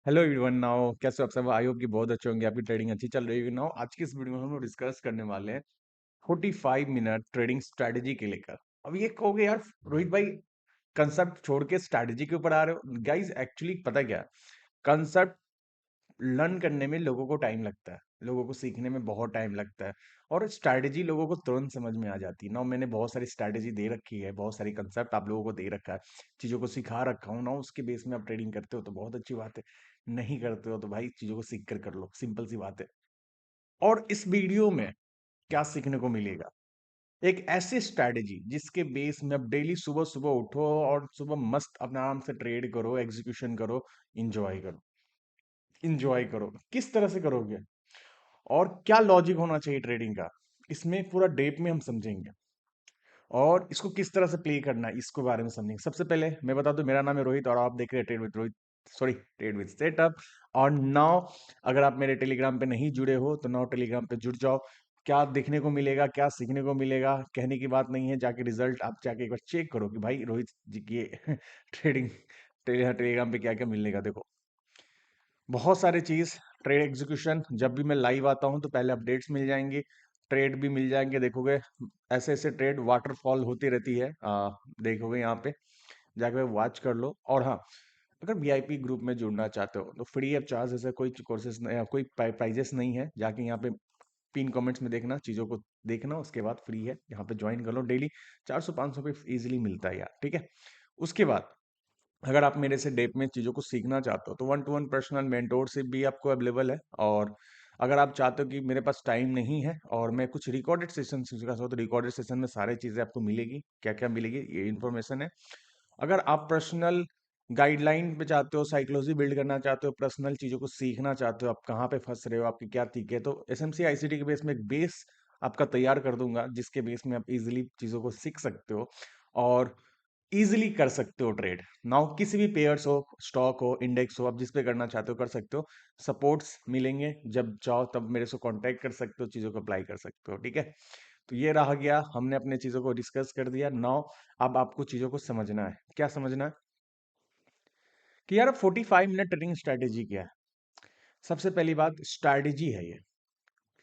Hello everyone. Now कैसे हो आप सब? आई होप कि बहुत अच्छे होंगे, आपकी ट्रेडिंग अच्छी चल रही है। नाउ आज की इस वीडियो में हम लोग डिस्कस करने वाले हैं 45 मिनट ट्रेडिंग स्ट्रेटेजी के लेकर। अब ये कहोगे यार रोहित भाई, कंसेप्ट छोड़ के स्ट्रेटेजी के ऊपर आ रहे हो। गाइस एक्चुअली पता क्या है, कंसेप्ट लर्न करने में लोगों को टाइम लगता है, लोगों को सीखने में बहुत टाइम लगता है, और स्ट्रैटेजी लोगों को तुरंत समझ में आ जाती है ना। मैंने बहुत सारी स्ट्रैटेजी दे रखी है, बहुत सारी कंसेप्ट आप लोगों को दे रखा है, चीज़ों को सिखा रखा हूँ ना। उसके बेस में आप ट्रेडिंग करते हो तो बहुत अच्छी बात है, नहीं करते हो तो भाई चीज़ों को सीख कर लो, सिंपल सी बात है। और इस वीडियो में क्या सीखने को मिलेगा, एक ऐसी स्ट्रैटेजी जिसके बेस में आप डेली सुबह सुबह उठो और सुबह मस्त अपने आराम से ट्रेड करो, एग्जीक्यूशन करो, इंजॉय करो। इंजॉय करो किस तरह से करोगे और क्या लॉजिक होना चाहिए ट्रेडिंग का, इसमें पूरा डेप में हम समझेंगे। और इसको किस तरह से प्ले करना है इसके बारे में समझेंगे। सबसे पहले मैं बता दूं, मेरा नाम है रोहित और आप देख रहे हैं trade with Rohit, sorry trade with setup. और नाउ अगर आप मेरे टेलीग्राम पे नहीं जुड़े हो तो नाउ टेलीग्राम पे जुड़ जाओ। क्या देखने को मिलेगा, क्या सीखने को मिलेगा, कहने की बात नहीं है, जाके रिजल्ट आप जाके एक बार चेक करो कि भाई रोहित जी की ट्रेडिंग टेलीग्राम पे क्या क्या मिलने का। देखो बहुत सारे चीज, ट्रेड एग्जीक्यूशन, जब भी मैं लाइव आता हूं तो पहले अपडेट्स मिल जाएंगे, ट्रेड भी मिल जाएंगे। देखोगे ऐसे ऐसे ट्रेड वाटरफॉल होती रहती है, देखोगे यहाँ पे जाके वॉच कर लो। और हाँ, अगर वीआईपी ग्रुप में जुड़ना चाहते हो तो फ्री ऑफ चार्ज, ऐसे कोई कोर्सेज कोई प्राइजेस नहीं है। जाके यहाँ पे पिन कमेंट्स में देखना, चीज़ों को देखना, उसके बाद फ्री है, यहाँ पे ज्वाइन कर लो। डेली 400-500 पे इजीली मिलता है यार, ठीक है। उसके बाद अगर आप मेरे से डेप में चीज़ों को सीखना चाहते हो तो 1-to-1 पर्सनल मेंटोरशिप भी आपको अवेलेबल है। और अगर आप चाहते हो कि मेरे पास टाइम नहीं है और मैं कुछ रिकॉर्डेड सेशन सीखना चाहता हूँ तो रिकॉर्डेड सेशन में सारी चीज़ें आपको मिलेगी, क्या क्या मिलेगी ये इन्फॉर्मेशन है। अगर आप पर्सनल गाइडलाइन पे चाहते हो, साइकोलॉजी बिल्ड करना चाहते हो, पर्सनल चीज़ों को सीखना चाहते हो, आप कहाँ पे फंस रहे हो, आपकी क्या तरीके है, तो एस एम सी आईसीटी के बेस में एक बेस आपका तैयार कर दूंगा, जिसके बेस में आप इजीली चीज़ों को सीख सकते हो और इजीली कर सकते हो ट्रेड। नाउ किसी भी पेयर्स हो, स्टॉक हो, इंडेक्स हो, आप जिस पे करना चाहते हो कर सकते हो। सपोर्ट्स मिलेंगे, जब चाहो तब मेरे से कांटेक्ट कर सकते हो, चीज़ों को अप्लाई कर सकते हो, ठीक है। तो ये रहा गया, हमने अपने चीज़ों को डिस्कस कर दिया। नाउ अब आपको चीज़ों को समझना है। क्या समझना है कि यार 45 मिनट ट्रेडिंग स्ट्रैटेजी क्या है। सबसे पहली बात, स्ट्रैटेजी है ये,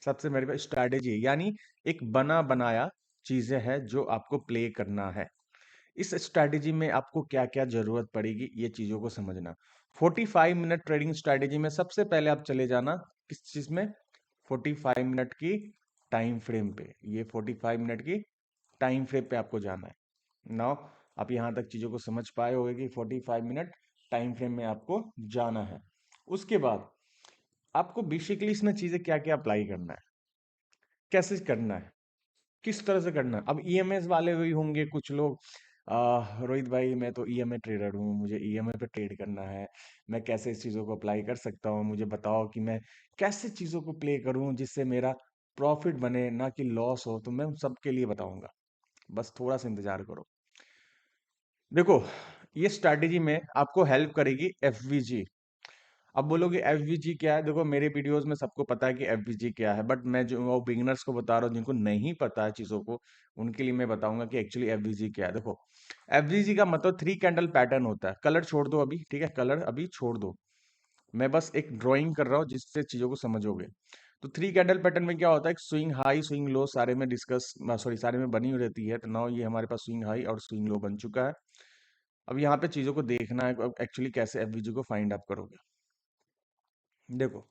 सबसे मेरे पास स्ट्रैटेजी है, यानी एक बना बनाया चीजें हैं जो आपको प्ले करना है। इस स्ट्रैटेजी में आपको क्या क्या जरूरत पड़ेगी, ये चीजों को समझना। 45 मिनट ट्रेडिंग स्ट्रैटेजी में सबसे पहले आप चले जाना किस चीज में, 45 मिनट की टाइम फ्रेम पे। ये 45 मिनट की टाइम फ्रेम पे आपको जाना है। नाउ आप यहां तक चीजों को समझ पाए होंगे कि 45 मिनट टाइम फ्रेम में आपको जाना है। उसके बाद आपको बेसिकली इसमें चीजें क्या क्या अप्लाई करना है, कैसे करना है, किस तरह से करना है। अब ईएमएस वाले भी होंगे कुछ लोग, रोहित भाई मैं तो ईएमए ट्रेडर हूँ, मुझे ईएमए पे ट्रेड करना है, मैं कैसे इस चीज़ों को अप्लाई कर सकता हूँ, मुझे बताओ कि मैं कैसे चीज़ों को प्ले करूँ जिससे मेरा प्रॉफिट बने ना कि लॉस हो। तो मैं उन सबके लिए बताऊंगा, बस थोड़ा सा इंतजार करो। देखो ये स्ट्रैटेजी में आपको हेल्प करेगी एफवीजी। अब बोलोगे एफवीजी क्या है, देखो मेरे वीडियोस में सबको पता है कि एफवीजी क्या है, बट मैं जो वो बिगिनर्स को बता रहा हूँ जिनको नहीं पता है चीज़ों को, उनके लिए मैं बताऊंगा कि एक्चुअली एफवीजी क्या है। देखो एफवीजी का मतलब 3 कैंडल पैटर्न होता है। कलर छोड़ दो अभी, ठीक है, कलर अभी छोड़ दो, मैं बस एक ड्राइंग कर रहा हूँ जिससे चीज़ों को समझोगे। तो 3 कैंडल पैटर्न में क्या होता है, स्विंग हाई स्विंग लो सारे में डिस्कस, सॉरी सारे में बनी हुई रहती है। तो नाउ ये हमारे पास स्विंग हाई और स्विंग लो बन चुका है। अब यहाँ पे चीज़ों को देखना है एक्चुअली कैसे एफवीजी को फाइंड आउट करोगे। देखो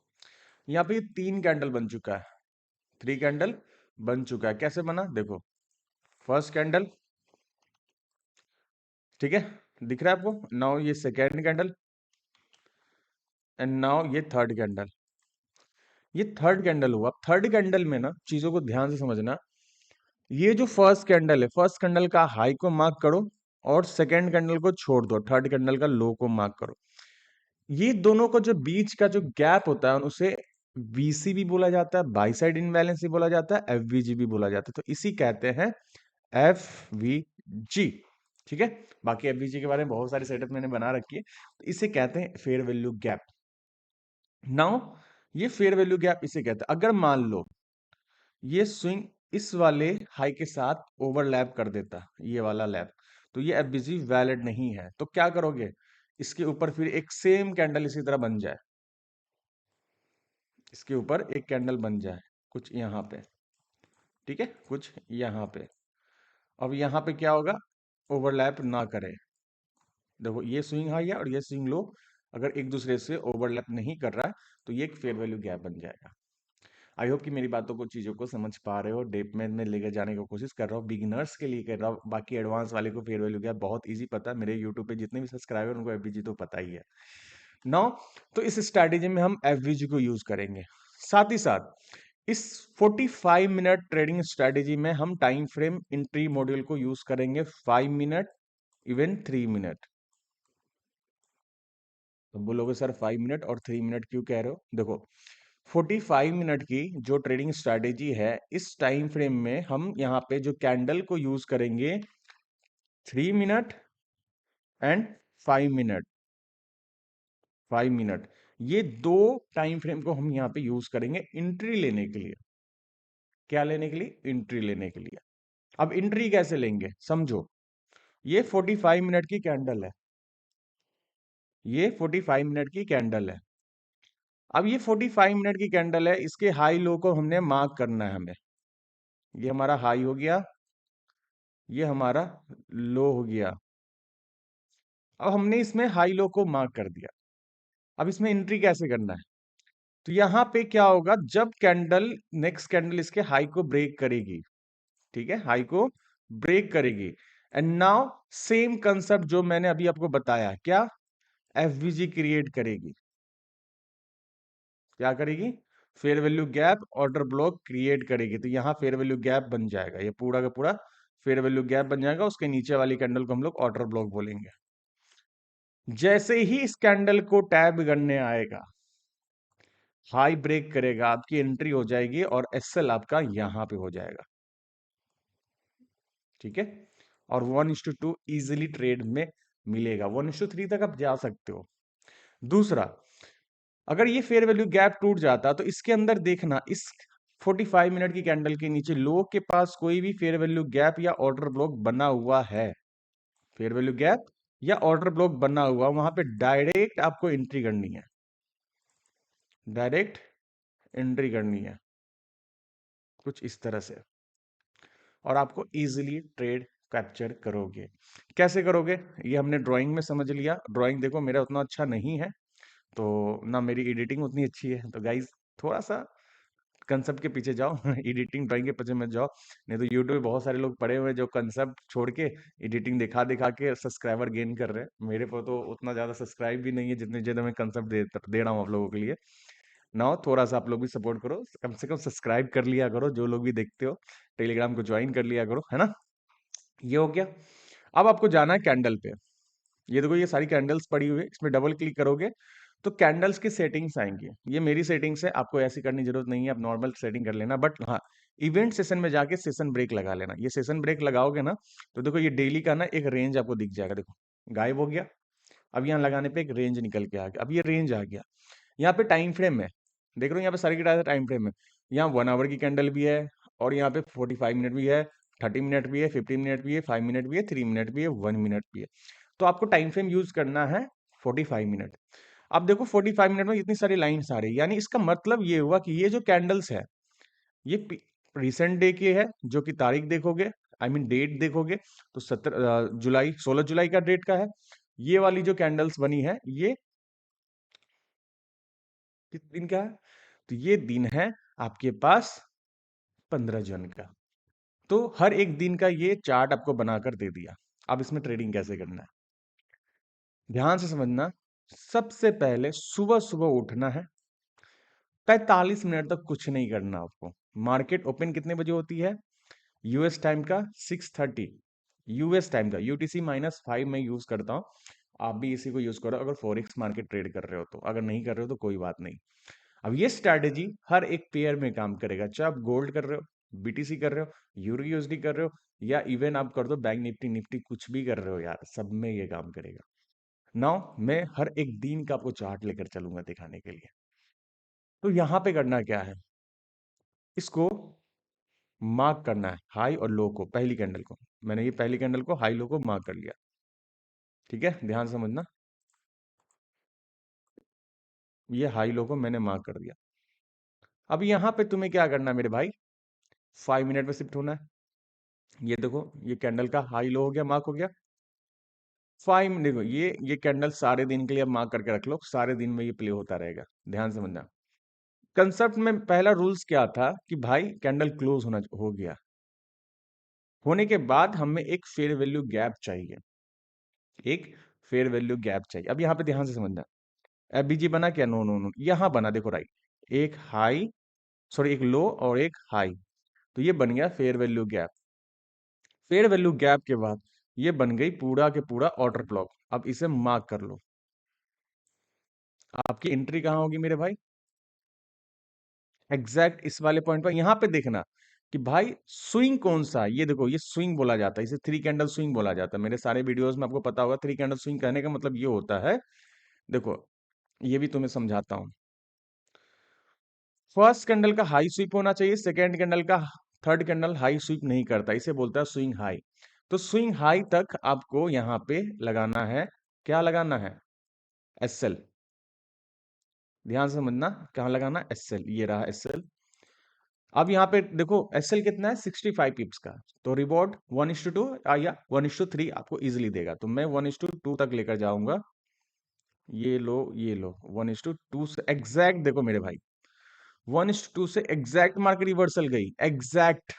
यहाँ पे 3 कैंडल बन चुका है, 3 कैंडल बन चुका है। कैसे बना देखो, फर्स्ट कैंडल, ठीक है, दिख रहा है आपको। नाउ ये सेकेंड कैंडल एंड नाउ ये थर्ड कैंडल। ये थर्ड कैंडल हुआ। थर्ड कैंडल में ना चीजों को ध्यान से समझना, ये जो फर्स्ट कैंडल है, फर्स्ट कैंडल का हाई को मार्क करो और सेकेंड कैंडल को छोड़ दो, थर्ड कैंडल का लो को मार्क करो। ये दोनों को जो बीच का जो गैप होता है उसे वीसी भी बोला जाता है, बाई साइड इनबैलेंस भी बोला जाता है, एफवीजी भी बोला जाता है। तो इसी कहते हैं एफ वी जी, ठीक है। बाकी एफवीजी के बारे में बहुत सारी सेटअप मैंने बना रखी है, तो इसे कहते हैं फेयर वैल्यू गैप। नाउ ये फेयर वैल्यू गैप इसे कहते हैं। अगर मान लो ये स्विंग इस वाले हाई के साथ ओवरलैप कर देता, ये वाला लैप, तो ये एफवीजी वैलिड नहीं है। तो क्या करोगे, इसके ऊपर फिर एक सेम कैंडल इसी तरह बन जाए, इसके ऊपर एक कैंडल बन जाए कुछ यहाँ पे, ठीक है, कुछ यहाँ पे। अब यहाँ पे क्या होगा, ओवरलैप ना करे। देखो ये स्विंग हाई है और ये स्विंग लो, अगर एक दूसरे से ओवरलैप नहीं कर रहा है तो ये एक फेयर वैल्यू गैप बन जाएगा। आई होप कि मेरी बातों को, चीज़ों को समझ पा रहे हो, डेप में लेकर जाने की कोशिश कर रहा हूँ, बिगिनर्स के लिए कर रहा हूँ, बाकी एडवांस वाले को फेयर वैल्यू गैप बहुत इजी पता है, मेरे यूट्यूब पे जितने भी सब्सक्राइबर उनको एफबीजी तो पता ही है। नाउ तो इस स्ट्रैटेजी में हम एफबीजी को यूज करेंगे, साथ ही साथ इस 45 मिनट ट्रेडिंग स्ट्रैटेजी में हम टाइम फ्रेम इंट्री मॉड्यूल को यूज करेंगे 5 मिनट, इवन 3 मिनट। तो बोलोगे सर 5 मिनट और 3 मिनट क्यों कह रहे हो? देखो 45 मिनट की जो ट्रेडिंग स्ट्रैटेजी है, इस टाइम फ्रेम में हम यहाँ पे जो कैंडल को यूज करेंगे 3 मिनट एंड 5 मिनट, 5 मिनट, ये दो टाइम फ्रेम को हम यहाँ पे यूज करेंगे एंट्री लेने के लिए। क्या लेने के लिए? एंट्री लेने के लिए। अब एंट्री कैसे लेंगे समझो, ये 45 मिनट की कैंडल है, ये 45 मिनट की कैंडल है। अब ये 45 मिनट की कैंडल है, इसके हाई लो को हमने मार्क करना है हमें। ये हमारा हाई हो गया, ये हमारा लो हो गया। अब हमने इसमें हाई लो को मार्क कर दिया, अब इसमें एंट्री कैसे करना है? तो यहां पे क्या होगा, जब कैंडल, नेक्स्ट कैंडल इसके हाई को ब्रेक करेगी, ठीक है, हाई को ब्रेक करेगी, एंड नाउ सेम कंसेप्ट जो मैंने अभी आपको बताया, क्या? एफवीजी क्रिएट करेगी। क्या करेगी? Fair value gap order block create करेगी। तो यहाँ फेयर वैल्यू गैप बन जाएगा, ये पूरा का पूरा फेयर वैल्यू गैप बन जाएगा, उसके नीचे वाली कैंडल को हम लोग ऑर्डर ब्लॉक बोलेंगे। जैसे ही इस कैंडल को टैब करने आएगा, हाई ब्रेक करेगा, आपकी एंट्री हो जाएगी और एसएल आपका यहां पे हो जाएगा, ठीक है। और 1:2 इजिली ट्रेड में मिलेगा, 1:3 तक आप जा सकते हो। दूसरा, अगर ये फेयर वैल्यू गैप टूट जाता तो इसके अंदर देखना, इस 45 मिनट की कैंडल के नीचे लो के पास कोई भी फेयर वैल्यू गैप या ऑर्डर ब्लॉक बना हुआ है, फेयर वैल्यू गैप या ऑर्डर ब्लॉक बना हुआ, वहां पे डायरेक्ट आपको एंट्री करनी है, डायरेक्ट एंट्री करनी है कुछ इस तरह से, और आपको इजीली ट्रेड कैप्चर करोगे। कैसे करोगे ये हमने ड्राइंग में समझ लिया। ड्राइंग देखो मेरा उतना अच्छा नहीं है, तो ना मेरी एडिटिंग उतनी अच्छी है, तो गाइज थोड़ा सा कंसेप्ट के पीछे जाओ एडिटिंग ड्राइंग के पीछे मत जाओ, नहीं तो यूट्यूब पे बहुत सारे लोग पड़े हुए हैं जो कंसेप्ट छोड़ के एडिटिंग दिखा दिखा के सब्सक्राइबर गेन कर रहे हैं। मेरे को तो उतना ज्यादा सब्सक्राइब भी नहीं है जितने ज्यादा मैं कंसेप्ट दे रहा हूँ आप लोगों के लिए। ना हो थोड़ा सा आप लोग भी सपोर्ट करो, कम से कम सब्सक्राइब कर लिया करो, जो लोग भी देखते हो टेलीग्राम को ज्वाइन कर लिया करो, है ना। ये हो गया। अब आपको जाना है कैंडल पे। ये देखो ये सारी कैंडल्स पड़ी हुई है, इसमें डबल क्लिक करोगे तो कैंडल्स की सेटिंग्स आएंगी। ये मेरी सेटिंग्स है, आपको ऐसी करने की जरूरत नहीं है, आप नॉर्मल सेटिंग कर लेना, बट हाँ इवेंट सेशन में जाके सेशन ब्रेक लगा लेना। ये सेशन ब्रेक लगाओगे ना तो देखो ये डेली का ना एक रेंज आपको दिख जाएगा, देखो गायब हो गया। अब यहाँ लगाने पे एक रेंज निकल के आ गया, अब ये रेंज आ गया। यहाँ पे टाइम फ्रेम है, देख रहे हो यहाँ पे सारी की टाइम फ्रेम है। यहाँ 1 आवर की कैंडल भी है, और यहाँ पे 45 मिनट भी है, 30 मिनट भी है, 15 मिनट भी है, 5 मिनट भी है, 3 मिनट भी है, 1 मिनट भी है। तो आपको टाइम फ्रेम यूज करना है 45 मिनट। अब देखो 45 मिनट में इतनी सारी लाइन्स आ रही है, यानी इसका मतलब ये हुआ कि ये जो कैंडल्स है ये रिसेंट डे की है, जो कि तारीख देखोगे, आई मीन डेट देखोगे तो 17 जुलाई, 16 जुलाई का डेट का है। ये वाली जो कैंडल्स बनी है ये किस दिन का है? तो ये दिन है आपके पास 15 जून का। तो हर एक दिन का ये चार्ट आपको बनाकर दे दिया। अब इसमें ट्रेडिंग कैसे करना है ध्यान से समझना। सबसे पहले सुबह सुबह उठना है, 45 मिनट तक कुछ नहीं करना आपको। मार्केट ओपन कितने बजे होती है? यूएस टाइम का 6:30, यूएस टाइम का, यूटीसी -5 मैं यूज करता हूँ, आप भी इसी को यूज करो अगर फॉरेक्स मार्केट ट्रेड कर रहे हो तो, अगर नहीं कर रहे हो तो कोई बात नहीं। अब ये स्ट्रैटेजी हर एक पेयर में काम करेगा, चाहे आप गोल्ड कर रहे हो, बीटीसी कर रहे हो, यूरो यूएसडी कर रहे हो, या इवन आप कर दो बैंक निफ्टी निफ्टी, कुछ भी कर रहे हो यार, सब में ये काम करेगा। नाउ मैं हर एक दिन का आपको चार्ट लेकर चलूंगा दिखाने के लिए। तो यहां पे करना क्या है, इसको मार्क करना है हाई और लो को, पहली कैंडल को। मैंने ये पहली कैंडल को हाई लो को मार्क कर लिया, ठीक है, ध्यान से समझना। ये हाई लो को मैंने मार्क कर दिया। अब यहाँ पे तुम्हें क्या करना है मेरे भाई, 5 मिनट में शिफ्ट होना है। ये देखो, ये कैंडल का हाई लो हो गया, मार्क हो गया। 5 मिनट, देखो ये कैंडल सारे दिन के लिए मार्क करके रख लो, सारे दिन में ये प्ले होता रहेगा। ध्यान से समझना। कंसेप्ट में पहला रूल्स क्या था कि भाई कैंडल क्लोज होना हो गया, होने के बाद हमें एक फेयर वैल्यू गैप चाहिए, एक फेयर वैल्यू गैप चाहिए। अब यहाँ पे ध्यान से समझना, एफबीजी बना क्या, नो नो नो, यहाँ बना, देखो राइट, एक हाई, सॉरी एक लो और एक हाई, तो ये बन गया fair value gap. Fair value gap के बाद ये बन गई पूरा के पूरा ऑर्डर ब्लॉक। अब इसे मार्क कर लो। आपकी एंट्री कहाँ होगी मेरे भाई, एग्जैक्ट इस वाले पॉइंट पर। यहां पे देखना कि भाई स्विंग कौन सा है, ये देखो ये स्विंग बोला जाता है, इसे थ्री कैंडल स्विंग बोला जाता है। मेरे सारे वीडियोस में आपको पता होगा, थ्री कैंडल स्विंग कहने का मतलब ये होता है। देखो ये भी तुम्हें समझाता हूं। फर्स्ट कैंडल का हाई स्वीप होना चाहिए, सेकेंड कैंडल का, थर्ड कैंडल हाई स्वीप नहीं करता, इसे बोलता है स्विंग हाई। तो स्विंग हाई तक आपको यहाँ पे लगाना है, क्या लगाना है, एसएल। ध्यान से समझना, कहाँ लगाना, एसएल, ये रहा एसएल। अब यहाँ पे देखो एसएल कितना है, 65 पिप्स का। तो रिवॉर्ड 1:2 या 1:3 आपको इजिली देगा, तो मैं 1:2 तक लेकर जाऊंगा। ये लो, ये लो, 1:2 से एग्जैक्ट, देखो मेरे भाई 1:2 से एग्जैक्ट मार्केट रिवर्सल गई, एग्जैक्ट।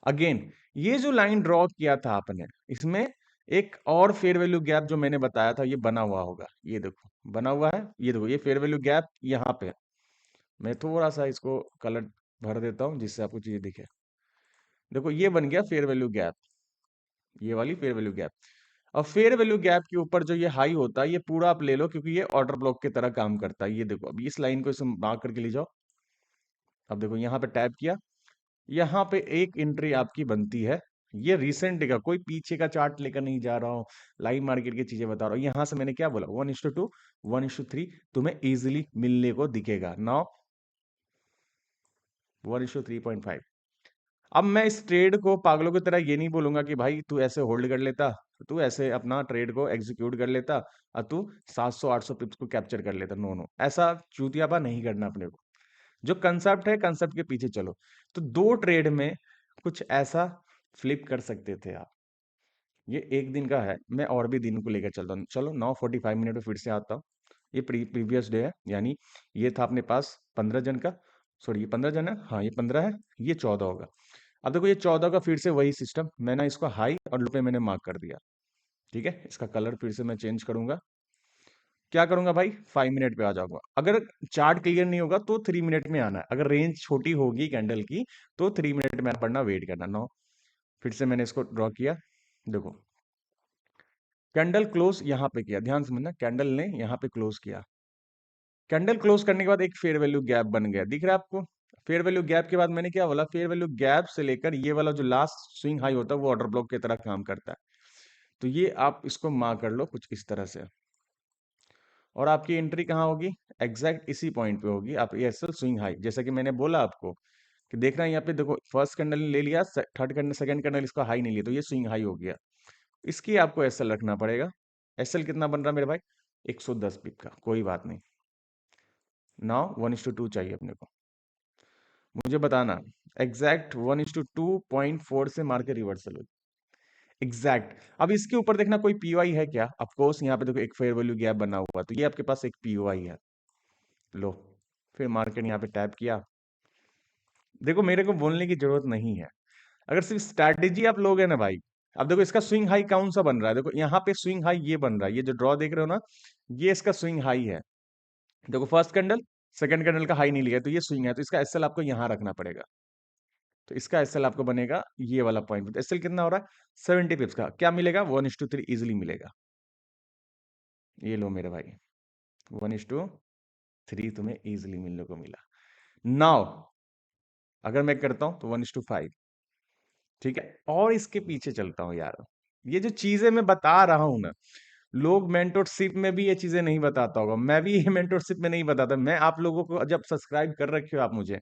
अगेन ये जो लाइन ड्रॉ किया था आपने, इसमें एक और फेयर वैल्यू गैप जो मैंने बताया था ये बना हुआ होगा, ये देखो बना हुआ है, ये देखो ये फेयर वैल्यू गैप यहाँ पे है। मैं थोड़ा सा इसको कलर भर देता हूँ जिससे आपको चीजें दिखे। देखो ये बन गया फेयर वैल्यू गैप, ये वाली फेयर वैल्यू गैप। अब फेयर वैल्यू गैप के ऊपर जो ये हाई होता है, ये पूरा आप ले लो, क्योंकि ये ऑर्डर ब्लॉक की तरह काम करता है। ये देखो अब इस लाइन को इसे मार्क करके ले जाओ। अब देखो यहाँ पे टैप किया, यहाँ पे एक एंट्री आपकी बनती है। ये रिसेंट का, कोई पीछे का चार्ट लेकर नहीं जा रहा हूँ, लाइव मार्केट की चीजें बता रहा हूँ। यहाँ से मैंने क्या बोला, 1:2, 1:3 तुम्हें इजिली मिलने को दिखेगा। नाउ 1:3.5। अब मैं इस ट्रेड को पागलों की तरह ये नहीं बोलूंगा कि भाई तू ऐसे होल्ड कर लेता, तू ऐसे अपना ट्रेड को एग्जीक्यूट कर लेता और तू 700-800 पिप्स को कैप्चर कर लेता। नो नो, ऐसा चूतियापा नहीं करना अपने को। जो कंसेप्ट है, कंसेप्ट के पीछे चलो। तो दो ट्रेड में कुछ ऐसा फ्लिप कर सकते थे आप। ये एक दिन का है, मैं और भी दिन को लेकर चलता हूँ। चलो 9:45 में फिर से आता हूँ। ये प्रीवियस डे है, यानी ये था अपने पास 15 जन का, सॉरी ये 15 जन है, हाँ ये 15 है, ये 14 होगा। अब देखो ये 14 का फिर से वही सिस्टम, मैंने इसको हाई और लो पे मैंने मार्क कर दिया। ठीक है, इसका कलर फिर से मैं चेंज करूंगा। क्या करूंगा भाई, 5 मिनट पे आ जाऊंगा। अगर चार्ट क्लियर नहीं होगा तो 3 मिनट में आना है, अगर रेंज छोटी होगी कैंडल की तो 3 मिनट में पड़ना, वेट करना। नो, फिर से मैंने इसको ड्रॉ किया। देखो कैंडल क्लोज यहाँ पे किया, ध्यान समझना, कैंडल ने यहाँ पे क्लोज किया। कैंडल क्लोज करने के बाद एक फेयर वैल्यू गैप बन गया, दिख रहा है आपको। फेयर वैल्यू गैप के बाद मैंने क्या बोला, फेयर वैल्यू गैप से लेकर ये वाला जो लास्ट स्विंग हाई होता है वो ऑर्डर ब्लॉक की तरह काम करता है। तो ये आप इसको मार्क कर लो कुछ इस तरह से। और आपकी एंट्री कहाँ होगी, एग्जैक्ट इसी पॉइंट पे होगी। आप ये असल स्विंग हाई, जैसा कि मैंने बोला आपको कि देखना यहाँ पे, देखो फर्स्ट कैंडल ले लिया, थर्ड कैंडल, सेकंड कैंडल इसका हाई नहीं लिया, तो ये स्विंग हाई हो गया। इसकी आपको एसएल रखना पड़ेगा। एसएल कितना बन रहा है मेरे भाई, 110 पिप का, कोई बात नहीं। नाउ 1:2 चाहिए अपने को, मुझे बताना एग्जैक्ट 1:2.4 से मार के रिवर्सल हो, एग्जैक्ट। अब इसके ऊपर देखना कोई पीओआई है क्या, ऑफकोर्स यहाँ पे देखो एक फेयर वैल्यू गैप बना हुआ, तो ये आपके पास एक पीओआई है। लो, फिर मार्केट यहाँ पे टैप किया। देखो मेरे को बोलने की जरूरत नहीं है, अगर सिर्फ स्ट्रैटेजी आप लोगे ना भाई। अब देखो इसका स्विंग हाई कौन सा बन रहा है, देखो यहाँ पे स्विंग हाई ये बन रहा है, ये जो ड्रॉ देख रहे हो ना, ये इसका स्विंग हाई है। देखो फर्स्ट कैंडल, सेकंड कैंडल का हाई नहीं लिया, तो ये स्विंग है, तो इसका एसएल आपको यहाँ रखना पड़ेगा। तो इसका एसएल आपको बनेगा ये वाला पॉइंट। एसएल कितना हो रहा है, 70 पिप्स का, क्या मिलेगा, 1:3 इजिली मिलेगा। ये लो मेरे भाई, 1:3 तुम्हें इजिली मिलने को मिला। नाउ अगर मैं करता हूं तो 1:5। ठीक है, और इसके पीछे चलता हूं यार। ये जो चीजें मैं बता रहा हूं ना, लोग मेंटरशिप में भी ये चीजें नहीं बताता होगा, मैं भी ये मेंटरशिप में नहीं बताता। मैं आप लोगों को, जब सब्सक्राइब कर रखे हो आप मुझे,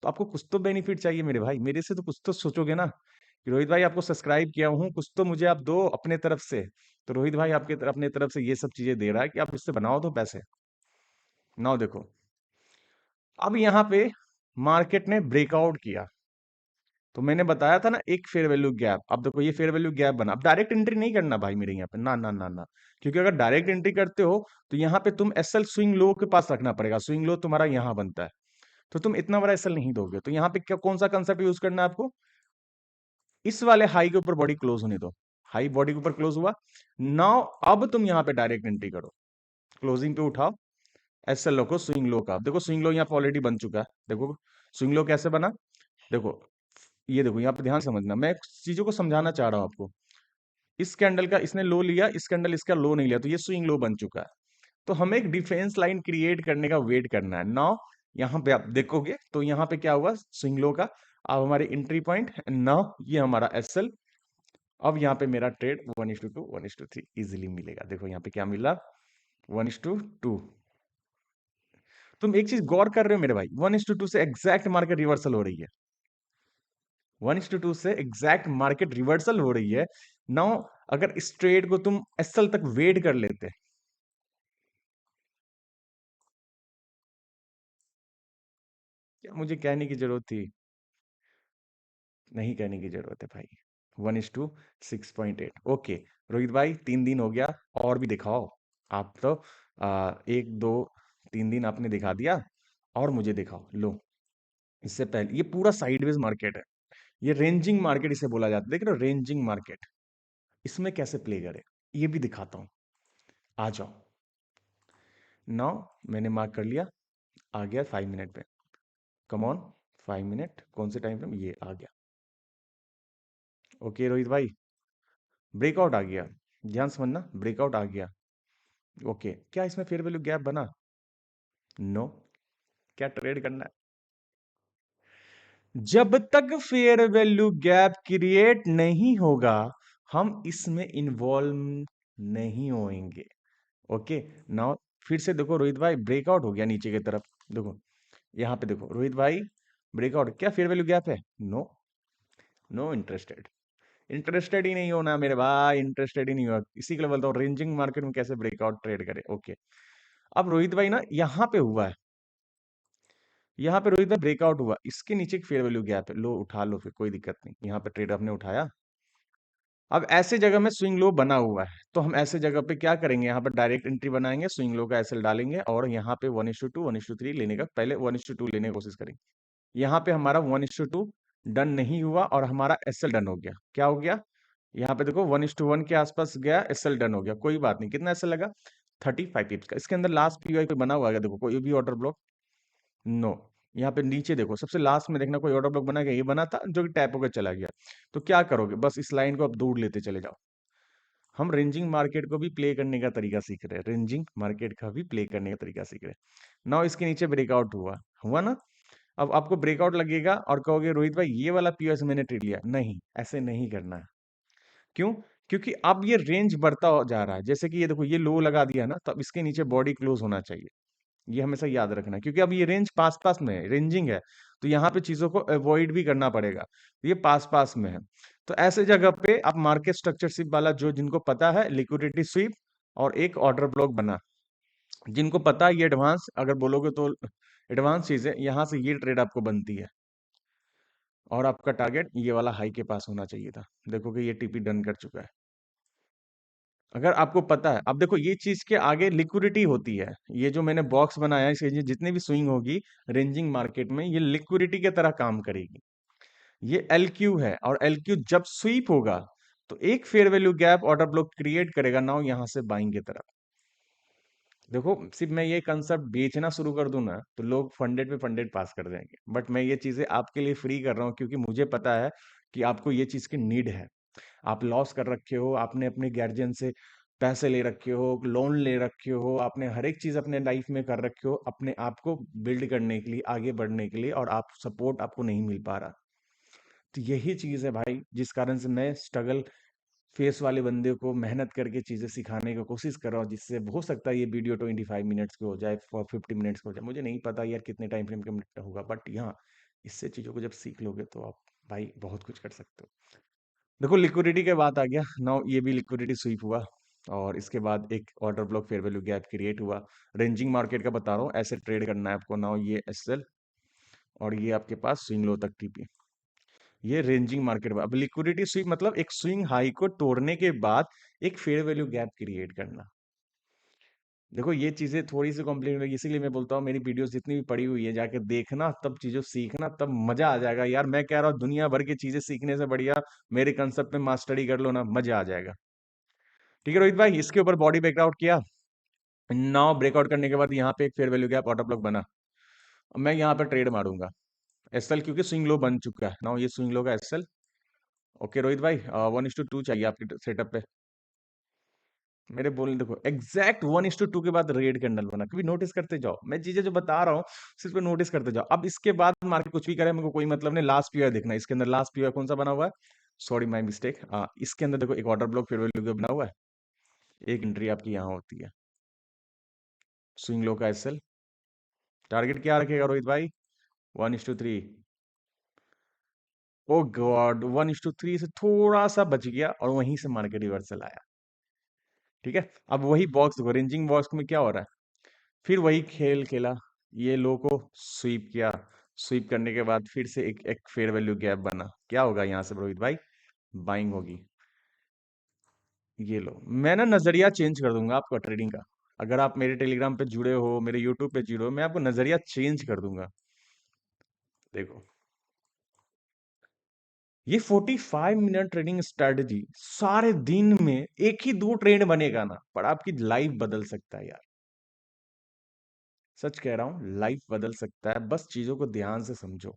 तो आपको कुछ तो बेनिफिट चाहिए मेरे भाई, मेरे से तो कुछ तो सोचोगे ना कि रोहित भाई आपको सब्सक्राइब किया हूँ, कुछ तो मुझे आप दो अपने तरफ से। तो रोहित भाई आपके अपने तरफ से ये सब चीजें दे रहा है कि आप इससे बनाओ तो पैसे। नाउ देखो, अब यहां पे मार्केट ने ब्रेकआउट किया, तो मैंने बताया था ना एक फेयर वैल्यू गैप। अब देखो ये फेयर वैल्यू गैप बना। अब डायरेक्ट एंट्री नहीं करना भाई मेरे यहाँ पे, ना ना ना ना, क्योंकि अगर डायरेक्ट एंट्री करते हो तो यहाँ पे तुम एसएल स्विंग लो के पास रखना पड़ेगा। स्विंग लो तुम्हारा यहाँ बनता है, तो तुम इतना बड़ा एसएल नहीं दोगे। तो यहाँ पे क्या, कौन सा कंसेप्ट यूज करना है आपको, इस वाले हाई के ऊपर बॉडी क्लोज होने दो। हाई बॉडी के ऊपर क्लोज हुआ, नाउ अब तुम यहाँ पे डायरेक्ट एंट्री करो, क्लोजिंग पे उठाओ एसएल लो को, स्विंग लो का। देखो स्विंग लो यहाँ पे ऑलरेडी बन चुका है। देखो स्विंग लो कैसे बना, देखो ये देखो, यहाँ पे ध्यान समझना, मैं चीजों को समझाना चाह रहा हूँ आपको। इस कैंडल का इसने लो लिया, इस कैंडल इसका लो नहीं लिया, तो ये स्विंग लो बन चुका है। तो हमें एक डिफेंस लाइन क्रिएट करने का वेट करना है। नाउ यहाँ पे आप देखोगे तो यहाँ पे क्या हुआ स्विंग लो का, अब हमारे एंट्री पॉइंट, नाउ ये हमारा एसएल। अब यहाँ पे मेरा ट्रेड 1:2 1:3 इजिली मिलेगा। देखो यहाँ पे क्या मिला, 1:2। तुम एक चीज गौर कर रहे हो मेरे भाई, 1:2 से एग्जैक्ट मार्केट रिवर्सल हो रही है। 1:2 से एग्जैक्ट मार्केट रिवर्सल हो रही है। नाउ अगर इस ट्रेड को तुम एसएल तक वेट कर लेते, क्या मुझे कहने की जरूरत थी, नहीं कहने की जरूरत है भाई। 1:6.8, ओके। रोहित भाई 3 दिन हो गया, और भी दिखाओ। आप तो 1 2 3 दिन आपने दिखा दिया, और मुझे दिखाओ लो। इससे पहले ये पूरा साइडवेज मार्केट है, ये रेंजिंग मार्केट इसे बोला जाता है। देख रहे हो रेंजिंग मार्केट, इसमें कैसे प्ले करे ये भी दिखाता हूं। आ जाओ, नाउ मैंने मार्क कर लिया, आ गया 5 मिनट पे। कम ऑन, 5 मिनट कौन से टाइम फ्रेम, ये आ गया। ओके रोहित भाई, ब्रेकआउट आ गया, ध्यान समझना, ब्रेकआउट आ गया। ओके, क्या इसमें फेयर वैल्यू गैप बना, नो। क्या ट्रेड करना है, जब तक फेयर वैल्यू गैप क्रिएट नहीं होगा हम इसमें इन्वॉल्व नहीं होंगे। ओके, नाउ फिर से देखो रोहित भाई, ब्रेकआउट हो गया नीचे की तरफ। देखो यहाँ पे देखो रोहित भाई, ब्रेकआउट, क्या फेयर वैल्यू गैप है, नो। नो इंटरेस्टेड, इंटरेस्टेड ही नहीं होना मेरे भाई, इंटरेस्टेड ही नहीं हुआ। इसी के लिए बोलता हूँ रेंजिंग मार्केट में कैसे ब्रेकआउट ट्रेड करे। ओके, अब रोहित भाई ना यहाँ पे हुआ है, यहाँ पे रोहित भाई ब्रेकआउट हुआ, इसके नीचे एक फेयर वैल्यू गैप है, लो उठा लो, फिर कोई दिक्कत नहीं। यहाँ पे ट्रेड आपने उठाया, अब ऐसे जगह में स्विंग लो बना हुआ है, तो हम ऐसे जगह पे क्या करेंगे, यहाँ पर डायरेक्ट एंट्री बनाएंगे, स्विंग लो का एसएल डालेंगे, और यहाँ पे 1:2 1:3 लेने का, पहले 1:2 लेने की कोशिश करेंगे। यहाँ पे हमारा 1:2 डन नहीं हुआ, और हमारा एसएल डन हो गया। क्या हो गया, यहाँ पे देखो 1:1 के आसपास गया, एसएल डन हो गया, कोई बात नहीं। कितना एसएल लगा, 35 पिप्स का। इसके अंदर लास्ट पीवाई कोई बना हुआ है, देखो कोई भी ऑर्डर ब्लॉक, नो। यहाँ पे नीचे देखो, सबसे लास्ट में देखना, कोई ऑर्डर ब्लॉक बना गया, ये बना था जो कि टैप होकर चला गया। तो क्या करोगे, बस इस लाइन को आप दूर लेते चले जाओ। हम रेंजिंग मार्केट को भी प्ले करने का तरीका सीख रहे हैं, रेंजिंग मार्केट का भी प्ले करने का तरीका सीख रहे हैं। नाउ इसके नीचे ब्रेकआउट हुआ, हुआ ना। अब आपको ब्रेकआउट लगेगा और कहोगे रोहित भाई ये वाला पीओएस मैंने ट्रेड लिया, नहीं, ऐसे नहीं करना है। क्यों, क्योंकि अब ये रेंज बढ़ता जा रहा है। जैसे कि ये देखो, ये लो लगा दिया ना, तो अब इसके नीचे बॉडी क्लोज होना चाहिए। ये हमेशा याद रखना है, क्योंकि अब ये रेंज पास पास में है, रेंजिंग है, तो यहाँ पे चीजों को अवॉइड भी करना पड़ेगा। ये पास पास में है, तो ऐसे जगह पे आप मार्केट स्ट्रक्चर स्विप वाला, जो जिनको पता है लिक्विडिटी स्वीप और एक ऑर्डर ब्लॉक बना, जिनको पता है ये एडवांस, अगर बोलोगे तो एडवांस चीज है, यहाँ से ये ट्रेड आपको बनती है। और आपका टारगेट ये वाला हाई के पास होना चाहिए था। देखो कि ये टीपी डन कर चुका है, अगर आपको पता है। अब देखो ये चीज के आगे लिक्विडिटी होती है, ये जो मैंने बॉक्स बनाया है, इसके जितने भी स्विंग होगी रेंजिंग मार्केट में, ये लिक्विडिटी की तरह काम करेगी। ये एल क्यू है, और एल क्यू जब स्वीप होगा तो एक fair value gap order block create करेगा, नाउ यहां से बाइंग की तरफ। देखो सिर्फ मैं ये कंसेप्ट बेचना शुरू कर दूं ना, तो लोग फंडेड पे फंडेड पास कर देंगे, बट मैं ये चीजें आपके लिए फ्री कर रहा हूँ, क्योंकि मुझे पता है कि आपको ये चीज की नीड है। आप लॉस कर रखे हो, आपने अपने गार्जियन से पैसे ले रखे हो, लोन ले रखे हो, आपने हर एक चीज अपने लाइफ में कर रखे हो अपने आप को बिल्ड करने के लिए, आगे बढ़ने के लिए, और आप सपोर्ट आपको नहीं मिल पा रहा। तो यही चीज है भाई, जिस कारण से मैं स्ट्रगल फेस वाले बंदे को मेहनत करके चीजें सिखाने की कोशिश कर रहा हूँ, जिससे हो सकता है ये वीडियो 25 मिनट्स की हो जाए, 50 मिनट्स की हो जाए, मुझे नहीं पता यार कितने टाइम फ्रेम का होगा, बट यहाँ इससे चीजों को जब सीख लोगे तो आप भाई बहुत कुछ कर सकते हो। देखो लिक्विडिटी के बात आ गया, नाउ ये भी लिक्विडिटी स्वीप हुआ, और इसके बाद एक order block fair value gap create हुआ। रेंजिंग मार्केट का बता रहा हूँ, ऐसे ट्रेड करना है आपको। नाउ ये एसएल और ये आपके पास स्विंग लो तक टीपी, ये रेंजिंग मार्केट। अब लिक्विडिटी स्विंग मतलब एक स्विंग हाई को तोड़ने के बाद एक फेयर वैल्यू गैप क्रिएट करना। देखो ये चीजें थोड़ी सी कॉम्प्लिकेटेड है, इसीलिए मैं बोलता हूँ मेरी वीडियोस जितनी भी पड़ी हुई है जाके देखना, तब चीजों सीखना, तब मजा आ जाएगा यार। मैं कह रहा हूँ दुनिया भर की चीजें सीखने से बढ़िया मेरे कंसेप्ट में मास्टरी कर लो ना, मजा आ जाएगा। ठीक है रोहित भाई, इसके ऊपर बॉडी ब्रेकआउट किया। नाउ ब्रेकआउट करने के बाद यहाँ पे एक fair value gap order block बना। अब मैं यहाँ पे ट्रेड मारूंगा एसएल, क्योंकि स्विंग लो बन चुका है। नाउ ये स्विंग लो का एसएल। ओके रोहित भाई, 1:2 चाहिए आपके सेटअप पे। मेरे बोलने देखो, एग्जैक्ट 1:2 के बाद रेड कैंडल बना। कभी नोटिस करते जाओ, मैं चीजें जो बता रहा हूँ सिर्फ नोटिस करते जाओ। अब इसके बाद मार्केट कुछ भी करे मेरे को कोई मतलब नहीं, लास्ट पीरियड देखना। इसके अंदर लास्ट पीरियड कौन सा बना हुआ है, सॉरी माई मिस्टेक। इसके अंदर देखो एक ऑर्डर ब्लॉक फेयर वैल्यू बना हुआ है, एक एंट्री आपकी यहाँ होती है स्विंग लो का एसएल। टारगेट क्या रखेगा रोहित भाई, 1:3। ओ गॉड, 1:3 से थोड़ा सा बच गया और वहीं से मार्केट रिवर्सल आया। ठीक है, अब वही बॉक्स देखो, रेंजिंग बॉक्स में क्या हो रहा है, फिर वही खेल खेला। ये लो को स्वीप किया, स्वीप करने के बाद फिर से एक एक फेयर वैल्यू गैप बना। क्या होगा यहाँ से रोहित भाई, बाइंग होगी। ये लो, मैं ना नजरिया चेंज कर दूंगा आपका ट्रेडिंग का। अगर आप मेरे टेलीग्राम पे जुड़े हो, मेरे यूट्यूब पे जुड़े हो, मैं आपको नजरिया चेंज कर दूंगा। देखो ये 45 मिनट ट्रेडिंग स्ट्रेटजी, सारे दिन में एक ही दो ट्रेड बनेगा ना, पर आपकी लाइफ बदल सकता है यार। सच कह रहा हूं, लाइफ बदल सकता है। बस चीजों को ध्यान से समझो,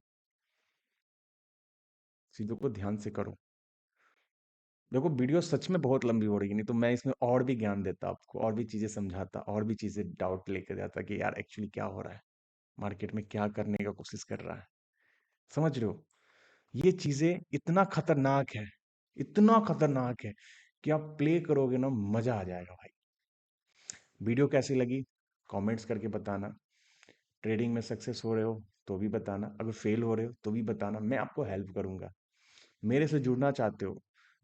चीजों को ध्यान से करो। देखो वीडियो सच में बहुत लंबी हो रही है, नहीं तो मैं इसमें और भी ज्ञान देता आपको, और भी चीजें समझाता, और भी चीजें डाउट लेकर जाता कि यार एक्चुअली क्या हो रहा है, मार्केट में क्या करने का कोशिश कर रहा है। समझ रहे हो, ये चीजें इतना खतरनाक है, इतना खतरनाक है कि आप प्ले करोगे ना, मजा आ जाएगा भाई। वीडियो कैसी लगी कमेंट्स करके बताना। ट्रेडिंग में सक्सेस हो रहे हो तो भी बताना, अगर फेल हो रहे हो तो भी बताना, मैं आपको हेल्प करूंगा। मेरे से जुड़ना चाहते हो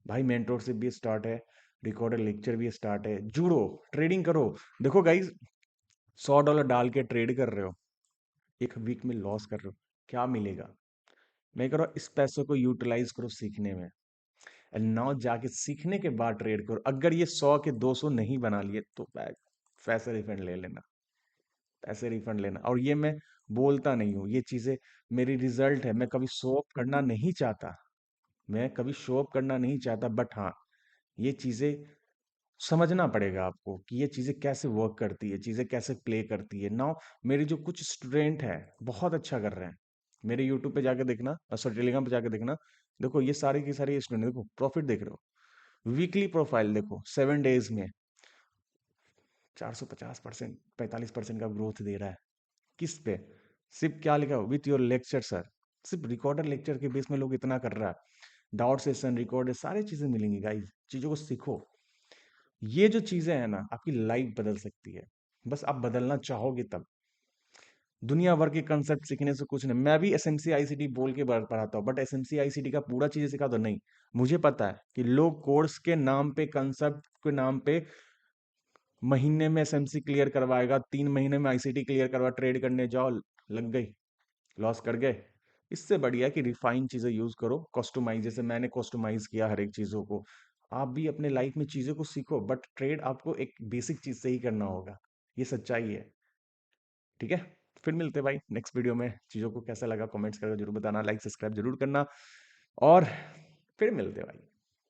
भाई, मेंटोरशिप भी स्टार्ट है, रिकॉर्डेड लेक्चर भी स्टार्ट है, जुड़ो, ट्रेडिंग करो। देखो गाइज, $100 डाल के ट्रेड कर रहे हो, एक वीक में लॉस कर रहे हो, क्या मिलेगा। मैं कह रहा हूं इस पैसे को यूटिलाइज करो सीखने में, एंड नाउ जाके सीखने के बाद ट्रेड करो। अगर ये 100 के 200 नहीं बना लिए तो पैसे रिफंड ले लेना, पैसे रिफंड लेना। और ये मैं बोलता नहीं हूँ, ये चीजें मेरी रिजल्ट है। मैं कभी शो ऑफ करना नहीं चाहता, मैं कभी शो ऑफ करना नहीं चाहता, बट हाँ ये चीजें समझना पड़ेगा आपको कि ये चीजें कैसे वर्क करती है, चीजें कैसे प्ले करती है। नाउ मेरे जो कुछ स्टूडेंट हैं बहुत अच्छा कर रहे हैं, मेरे यूट्यूब पे जाके देखना, सॉरी टेलीग्राम पे जाके देखना। देखो ये सारे की सारी स्टूडेंट, देखो प्रॉफिट देख रहे हो, वीकली प्रोफाइल देखो, 7 डेज में 450%, 45% का ग्रोथ दे रहा है। किस पे, सिर्फ क्या लिखा हो, विथ योर लेक्चर सर। सिर्फ रिकॉर्डर लेक्चर के बेस में लोग इतना कर रहा है। डाउट सेशन रिकॉर्ड, सारी चीजें मिलेंगी गाइस, चीजों को सीखो। ये जो चीजें हैं ना, आपकी लाइफ बदल सकती है, बस आप बदलना चाहोगे तब। दुनिया भर के कंसेप्ट सीखने से कुछ नहीं। मैं भी एसएमसी आईसीटी बोल के पढ़ाता हूँ, बट एसएमसी आईसीटी का पूरा चीजें सिखा दो नहीं। मुझे पता है कि लोग कोर्स के नाम पे, कंसेप्ट के नाम पे महीने में एसएमसी क्लियर करवाएगा, 3 महीने में आईसीटी क्लियर करवा, ट्रेड करने जाओ, लग गई, लॉस कर गए। इससे बढ़िया है कि रिफाइन चीजें यूज करो, कस्टमाइज, जैसे मैंने कस्टमाइज किया हर एक चीजों को। आप भी अपने लाइफ में चीजों को सीखो, बट ट्रेड आपको एक बेसिक चीज से ही करना होगा, ये सच्चाई है। ठीक है, फिर मिलते हैं भाई नेक्स्ट वीडियो में। चीजों को कैसा लगा कमेंट्स करके जरूर बताना, लाइक सब्सक्राइब जरूर करना, और फिर मिलते हैं भाई।